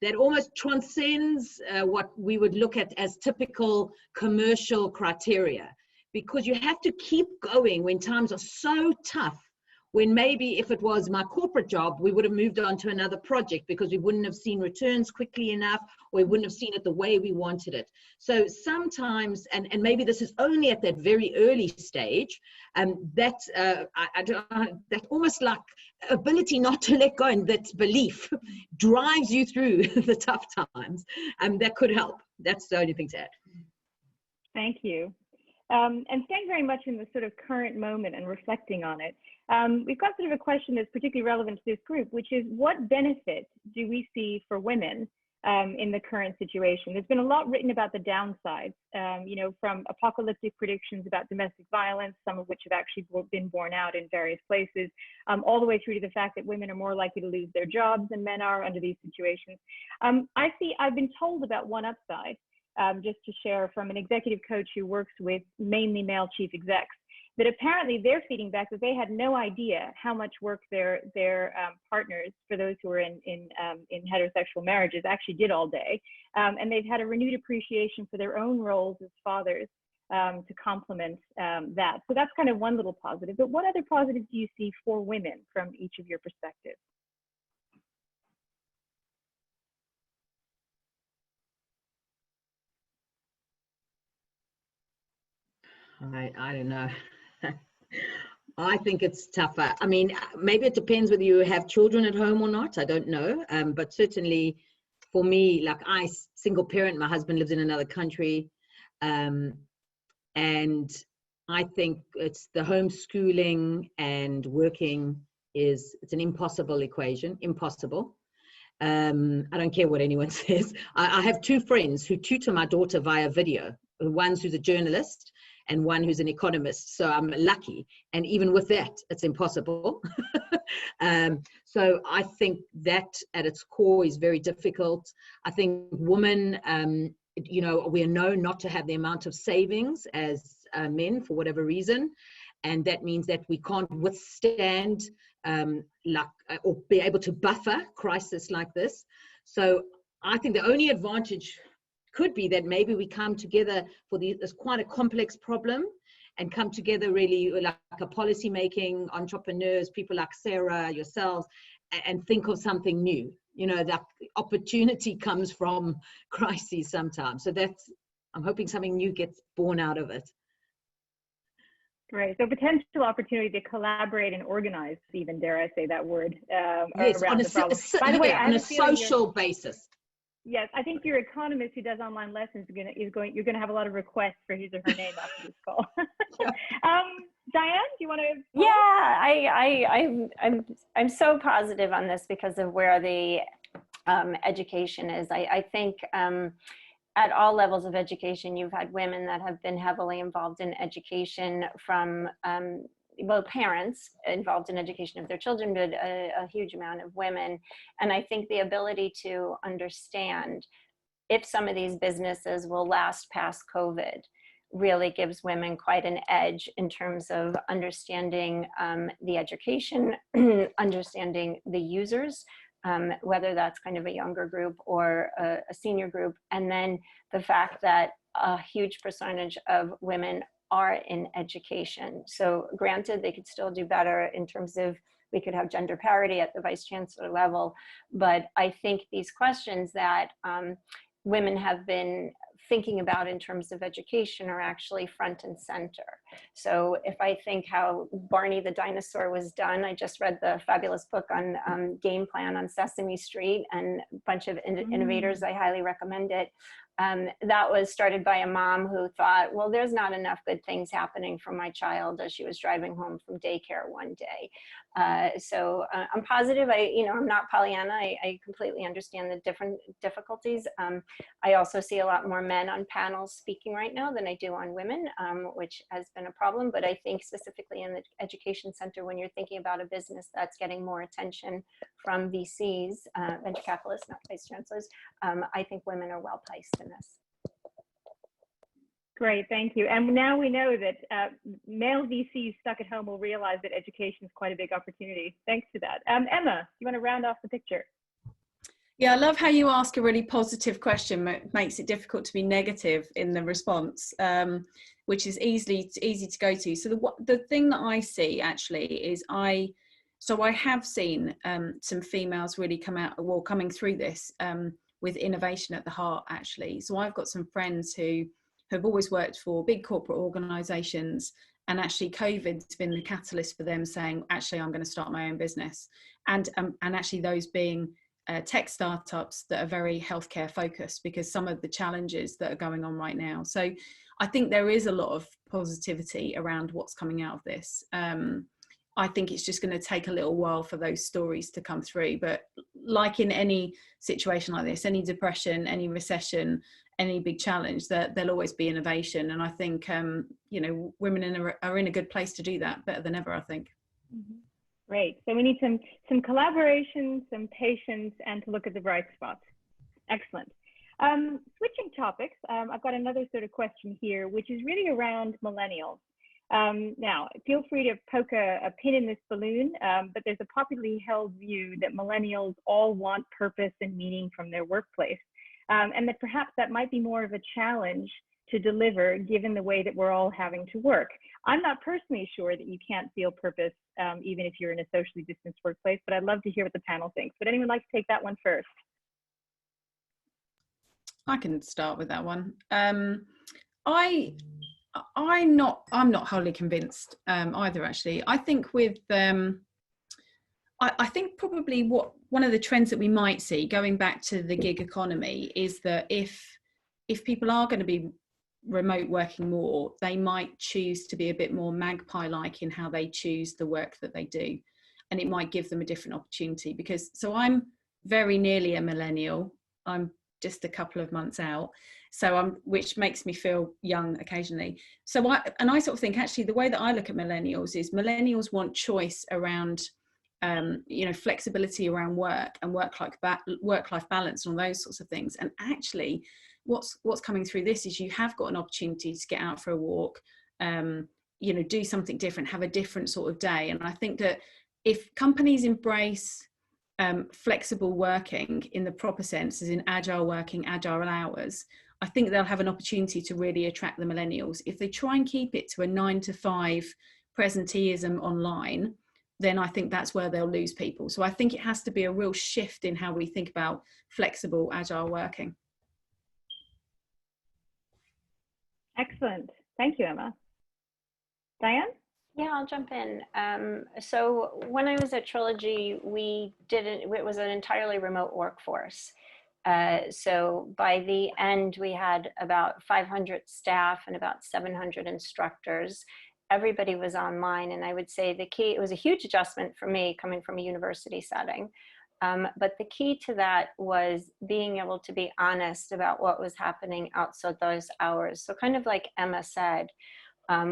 that almost transcends what we would look at as typical commercial criteria, because you have to keep going when times are so tough, when maybe if it was my corporate job, we would have moved on to another project because we wouldn't have seen returns quickly enough, or we wouldn't have seen it the way we wanted it. So sometimes, and maybe this is only at that very early stage, that's almost like ability not to let go, and that belief drives you through the tough times. That could help. That's the only thing to add. Thank you. And staying very much in the sort of current moment and reflecting on it, we've got sort of a question that's particularly relevant to this group, which is, what benefit do we see for women in the current situation? There's been a lot written about the downsides, you know, from apocalyptic predictions about domestic violence, some of which have actually been borne out in various places, all the way through to the fact that women are more likely to lose their jobs than men are under these situations. I've been told about one upside, just to share from an executive coach who works with mainly male chief execs, that apparently they're feeding back that they had no idea how much work their partners, for those who are in heterosexual marriages, actually did all day. And they've had a renewed appreciation for their own roles as fathers, to complement that. So that's kind of one little positive. But what other positives do you see for women from each of your perspectives? I don't know. I think it's tougher. I mean, maybe it depends whether you have children at home or not. I don't know. But certainly for me, like single parent, my husband lives in another country. And I think it's the homeschooling and working it's an impossible equation, impossible. I don't care what anyone says. I have two friends who tutor my daughter via video. One who's a journalist and one who's an economist. So I'm lucky. And even with that, it's impossible. So I think that at its core is very difficult. I think women, you know, we are known not to have the amount of savings as men for whatever reason. And that means that we can't withstand or be able to buffer crisis like this. So I think the only advantage could be that maybe we come together for this quite a complex problem and come together really like a policy making, entrepreneurs, people like Sarah, yourselves, and think of something new. You know, that opportunity comes from crises sometimes. So I'm hoping something new gets born out of it. Right. So potential opportunity to collaborate and organize, even dare I say that word, yes, around the problem. By the way, on a social basis. Yes, I think your economist who does online lessons you're going to have a lot of requests for his or her name after this call. Diane, do you want to? Yeah, I'm so positive on this because of where the education is. I think at all levels of education, you've had women that have been heavily involved in education from parents involved in education of their children, but a huge amount of women. And I think the ability to understand if some of these businesses will last past COVID really gives women quite an edge in terms of understanding the education, understanding the users, whether that's kind of a younger group or a senior group. And then the fact that a huge percentage of women are in education. So granted, they could still do better in terms of we could have gender parity at the vice chancellor level. But I think these questions that women have been thinking about in terms of education are actually front and center. So if I think how Barney the dinosaur was done, I just read the fabulous book on Game Plan on Sesame Street, and a bunch of innovators, I highly recommend it. That was started by a mom who thought, well, there's not enough good things happening for my child as she was driving home from daycare one day. So I'm positive. I'm not Pollyanna. I completely understand the different difficulties. I also see a lot more men on panels speaking right now than I do on women, which has been a problem. But I think specifically in the education center, when you're thinking about a business that's getting more attention from VCs, venture capitalists, not vice chancellors, I think women are well placed in this. Great, thank you. And now we know that male VCs stuck at home will realize that education is quite a big opportunity. Thanks for that. Emma, you want to round off the picture? Yeah, I love how you ask a really positive question. It makes it difficult to be negative in the response, which is easy to go to. So the thing that I see actually is I have seen some females really coming through this with innovation at the heart, actually. So I've got some friends who have always worked for big corporate organizations, and actually COVID's been the catalyst for them saying, actually, I'm going to start my own business. And actually those being tech startups that are very healthcare focused, because some of the challenges that are going on right now. So I think there is a lot of positivity around what's coming out of this. I think it's just going to take a little while for those stories to come through. But like in any situation like this, any depression, any recession, any big challenge, there'll always be innovation. And I think, women are in a good place to do that better than ever, I think. Mm-hmm. Great. So we need some collaboration, some patience, and to look at the bright spots. Excellent. Switching topics, I've got another sort of question here, which is really around millennials. Now, feel free to poke a pin in this balloon, but there's a popularly held view that millennials all want purpose and meaning from their workplace, and that perhaps that might be more of a challenge to deliver given the way that we're all having to work. I'm not personally sure that you can't feel purpose even if you're in a socially distanced workplace, but I'd love to hear what the panel thinks. Would anyone like to take that one first? I can start with that one. I'm not wholly convinced either, actually. I think with I think probably one of the trends that we might see going back to the gig economy is that if people are going to be remote working more, they might choose to be a bit more magpie-like in how they choose the work that they do, and it might give them a different opportunity. Because so I'm very nearly a millennial. I'm just a couple of months out, so which makes me feel young occasionally. So I sort of think actually the way that I look at millennials is millennials want choice around flexibility around work and work-life balance and all those sorts of things. And actually what's coming through this is you have got an opportunity to get out for a walk, do something different, have a different sort of day. And I think that if companies embrace flexible working in the proper sense, as in agile working, agile hours, I think they'll have an opportunity to really attract the millennials. If they try and keep it to a 9 to 5 presenteeism online, then I think that's where they'll lose people. So I think it has to be a real shift in how we think about flexible, agile working. Excellent. Thank you, Emma. Diane? Yeah, I'll jump in. So when I was at Trilogy, it was an entirely remote workforce. So by the end, we had about 500 staff and about 700 instructors. Everybody was online, and I would say it was a huge adjustment for me coming from a university setting. But the key to that was being able to be honest about what was happening outside those hours. So kind of like Emma said,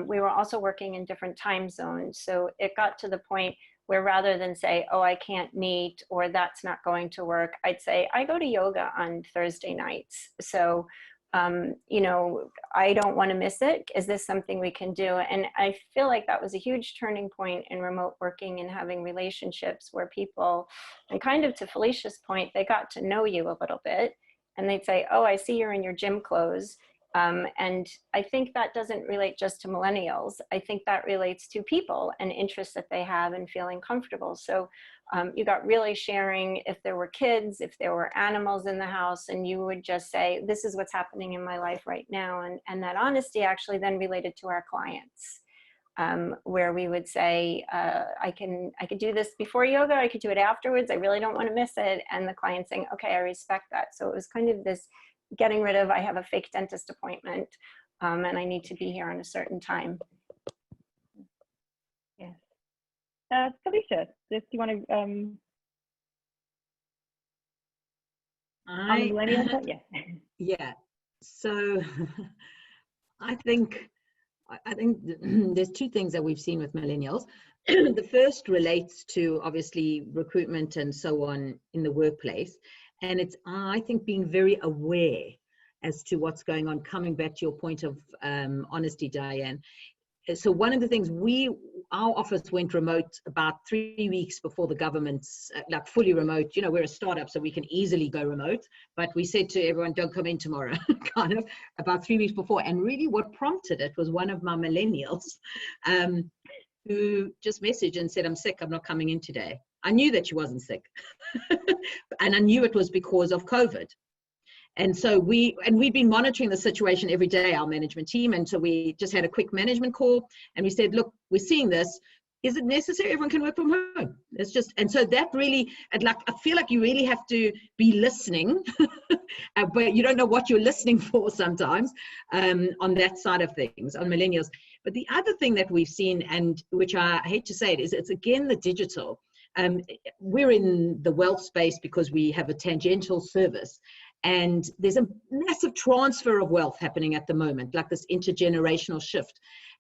we were also working in different time zones. So it got to the point where rather than say, oh, I can't meet, or that's not going to work, I'd say, I go to yoga on Thursday nights. So I don't want to miss it. Is this something we can do? And I feel like that was a huge turning point in remote working and having relationships where people, and kind of to Felicia's point, they got to know you a little bit, and they'd say, oh, I see you're in your gym clothes. And I think that doesn't relate just to millennials. I think that relates to people and interests that they have and feeling comfortable. So you got really sharing if there were kids, if there were animals in the house, and you would just say, this is what's happening in my life right now. And that honesty actually then related to our clients, where we would say, I could do this before yoga, I could do it afterwards, I really don't want to miss it. And the client saying, okay, I respect that. So it was kind of this getting rid of, I have a fake dentist appointment and I need to be here on a certain time. Yes. Felicia, do you want to, on the millennial side? Yeah. Yeah. So I think there's two things that we've seen with millennials. The first relates to obviously recruitment and so on in the workplace. And it's, I think, being very aware as to what's going on, coming back to your point of honesty, Diane. So one of the things, our office went remote about 3 weeks before the government's, like fully remote. We're a startup, so we can easily go remote. But we said to everyone, don't come in tomorrow, kind of, about 3 weeks before. And really what prompted it was one of my millennials who just messaged and said, I'm sick, I'm not coming in today. I knew that she wasn't sick. And I knew it was because of COVID. And so we've been monitoring the situation every day, our management team. And so we just had a quick management call and we said, look, we're seeing this. Is it necessary? Everyone can work from home. It's just, and so that really, I feel like you really have to be listening, but you don't know what you're listening for sometimes on that side of things, on millennials. But the other thing that we've seen, and which I hate to say it, is it's again the digital. We're in the wealth space because we have a tangential service, and there's a massive transfer of wealth happening at the moment, like this intergenerational shift.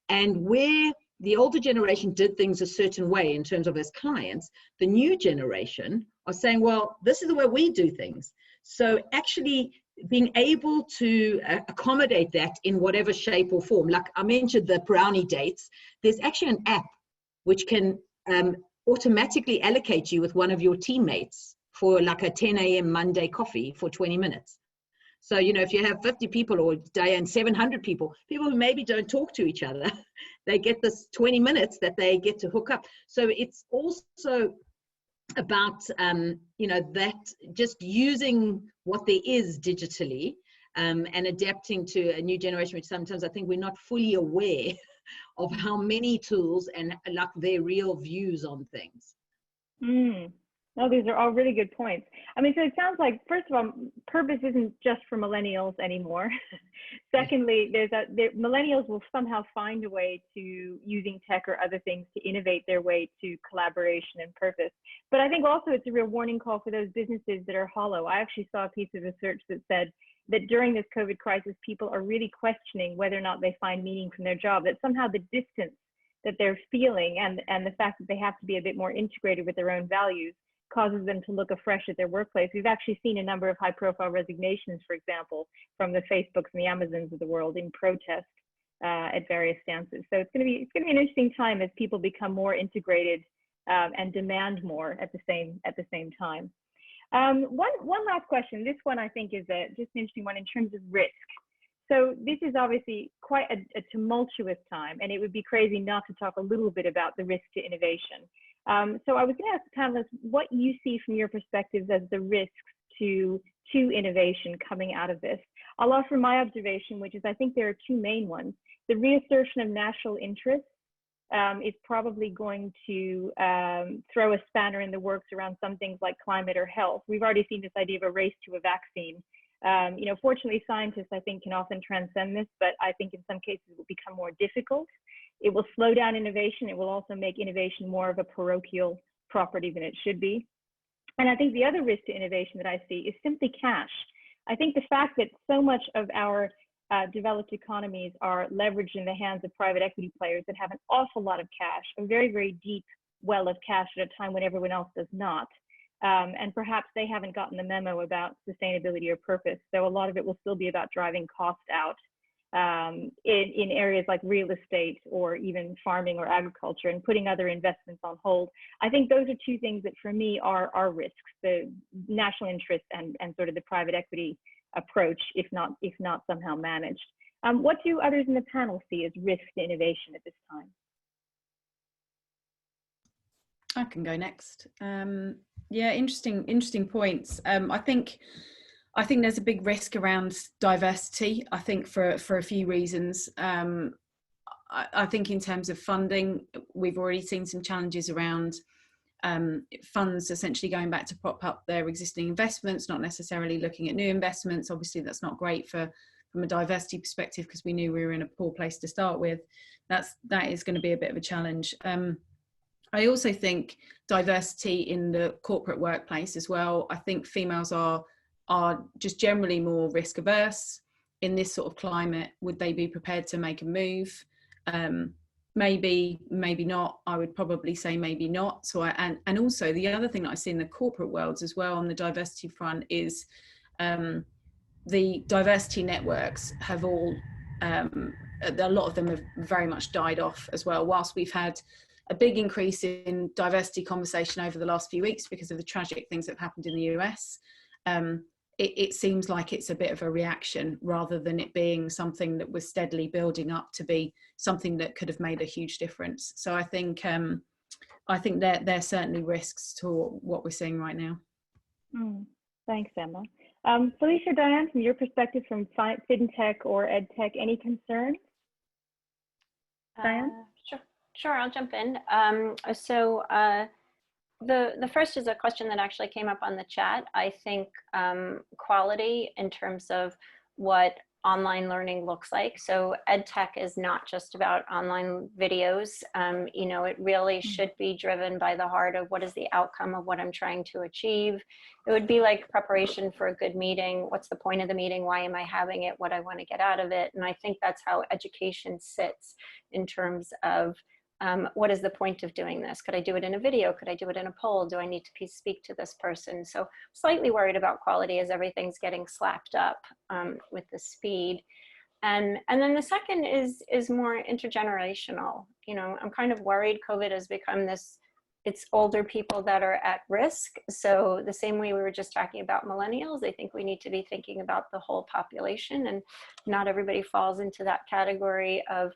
And where the older generation did things a certain way in terms of as clients, the new generation are saying, well, this is the way we do things. So actually being able to accommodate that in whatever shape or form, like I mentioned the brownie dates, there's actually an app which can automatically allocate you with one of your teammates for like a 10 a.m. Monday coffee for 20 minutes. So, you know, if you have 50 people or Diane, 700 people who maybe don't talk to each other, they get this 20 minutes that they get to hook up. So it's also about, you know, that just using what there is digitally and adapting to a new generation, which sometimes I think we're not fully aware of how many tools and like their real views on things. No, these are all really good points. I mean, so it sounds like, first of all, purpose isn't just for millennials anymore. Secondly, millennials will somehow find a way to using tech or other things to innovate their way to collaboration and purpose. But I think also it's a real warning call for those businesses that are hollow. I actually saw a piece of research that said that during this COVID crisis, people are really questioning whether or not they find meaning from their job, that somehow the distance that they're feeling and the fact that they have to be a bit more integrated with their own values causes them to look afresh at their workplace. We've actually seen a number of high-profile resignations, for example, from the Facebooks and the Amazons of the world in protest at various stances. So it's going to be an interesting time as people become more integrated and demand more at the same time. One last question. This one I think is just an interesting one in terms of risk. So this is obviously quite a tumultuous time, and it would be crazy not to talk a little bit about the risk to innovation. So I was going to ask the panelists what you see from your perspectives as the risks to innovation coming out of this. I'll offer my observation, which is I think there are two main ones. The reassertion of national interest is probably going to throw a spanner in the works around some things like climate or health. We've already seen this idea of a race to a vaccine. You know, fortunately, scientists, I think, can often transcend this, but I think in some cases it will become more difficult. It will slow down innovation. It will also make innovation more of a parochial property than it should be. And I think the other risk to innovation that I see is simply cash. I think the fact that so much of our developed economies are leveraged in the hands of private equity players that have an awful lot of cash, a very, very deep well of cash at a time when everyone else does not. And perhaps they haven't gotten the memo about sustainability or purpose. So a lot of it will still be about driving cost out in areas like real estate or even farming or agriculture, and putting other investments on hold. I think those are two things that for me are risks: the national interest and sort of the private equity approach, if not somehow managed. What do others in the panel see as risk to innovation at this time? I can go next. Yeah, interesting points. I think there's a big risk around diversity. I think for a few reasons. I think in terms of funding, we've already seen some challenges around funds essentially going back to prop up their existing investments, not necessarily looking at new investments. Obviously, that's not great from a diversity perspective, because we knew we were in a poor place to start with. That is going to be a bit of a challenge. I also think diversity in the corporate workplace as well. I think females are just generally more risk averse in this sort of climate. Would they be prepared to make a move? Maybe not. I would probably say maybe not. So and also the other thing that I see in the corporate worlds as well on the diversity front is the diversity networks have all, a lot of them have very much died off as well. Whilst we've had a big increase in diversity conversation over the last few weeks because of the tragic things that have happened in the US, it seems like it's a bit of a reaction rather than it being something that was steadily building up to be something that could have made a huge difference. So I think there certainly risks to what we're seeing right now. Thanks, Emma. Felicia, Diane, from your perspective from FinTech or EdTech, any concerns? Diane? Sure, I'll jump in. The first is a question that actually came up on the chat. I think quality in terms of what online learning looks like. So EdTech is not just about online videos. You know, it really should be driven by the heart of what is the outcome of what I'm trying to achieve. It would be like preparation for a good meeting. What's the point of the meeting? Why am I having it? What I want to get out of it? And I think that's how education sits in terms of what is the point of doing this? Could I do it in a video? Could I do it in a poll? Do I need to speak to this person? So slightly worried about quality as everything's getting slapped up with the speed. And then the second is more intergenerational. You know, I'm kind of worried COVID has become this it's older people that are at risk. So the same way we were just talking about millennials, I think we need to be thinking about the whole population, and not everybody falls into that category of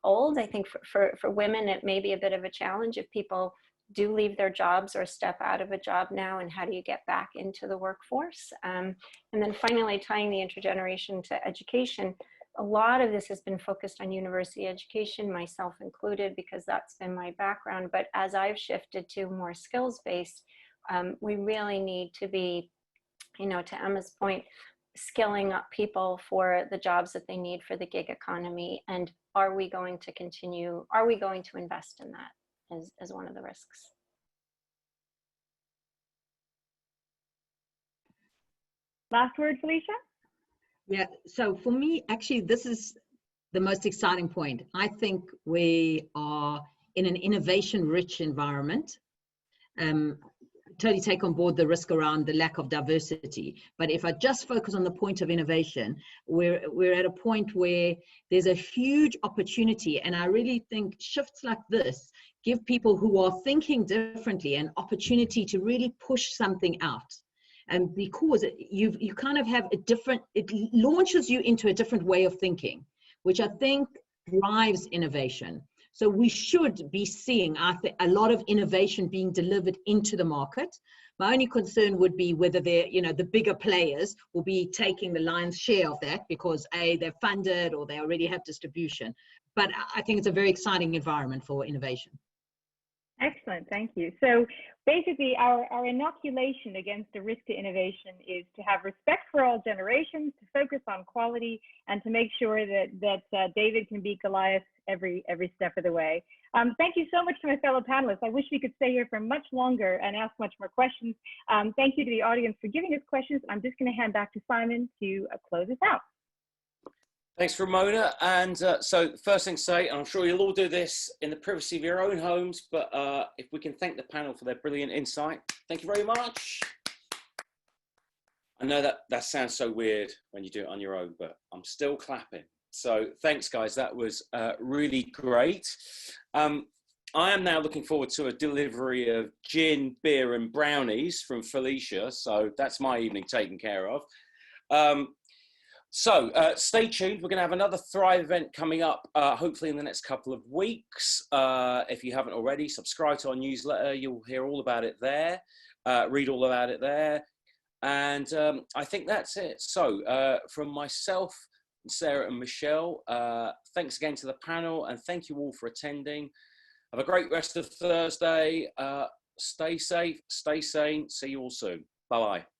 old. I think for women, it may be a bit of a challenge if people do leave their jobs or step out of a job now, and how do you get back into the workforce? And then finally, tying the intergeneration to education, a lot of this has been focused on university education, myself included, because that's been my background. But as I've shifted to more skills-based, we really need to be, to Emma's point, skilling up people for the jobs that they need for the gig economy. And are we going to invest in that as one of the risks? Last word, Felicia? Yeah, so for me, actually, this is the most exciting point. I think we are in an innovation-rich environment. Totally take on board the risk around the lack of diversity. But if I just focus on the point of innovation, we're at a point where there's a huge opportunity. And I really think shifts like this give people who are thinking differently an opportunity to really push something out. And because you kind of have it launches you into a different way of thinking, which I think drives innovation. So we should be seeing, I think, a lot of innovation being delivered into the market. My only concern would be whether the bigger players will be taking the lion's share of that because they're funded or they already have distribution. But I think it's a very exciting environment for innovation. Excellent, thank you. So basically our inoculation against the risk to innovation is to have respect for all generations, to focus on quality, and to make sure that David can beat Goliath every step of the way. Thank you so much to my fellow panelists. I wish we could stay here for much longer and ask much more questions. Thank you to the audience for giving us questions. I'm just going to hand back to Simon to close us out. Thanks, Ramona. And so first thing to say, and I'm sure you'll all do this in the privacy of your own homes, but if we can thank the panel for their brilliant insight. Thank you very much. I know that sounds so weird when you do it on your own, but I'm still clapping. So thanks, guys. That was really great. I am now looking forward to a delivery of gin, beer, and brownies from Felicia. So that's my evening taken care of. So stay tuned. We're going to have another Thrive event coming up, hopefully in the next couple of weeks. If you haven't already, subscribe to our newsletter. You'll hear all about it there, read all about it there. And I think that's it. So from myself, Sarah and Michelle, thanks again to the panel, and thank you all for attending. Have a great rest of Thursday. Stay safe, stay sane. See you all soon. Bye-bye.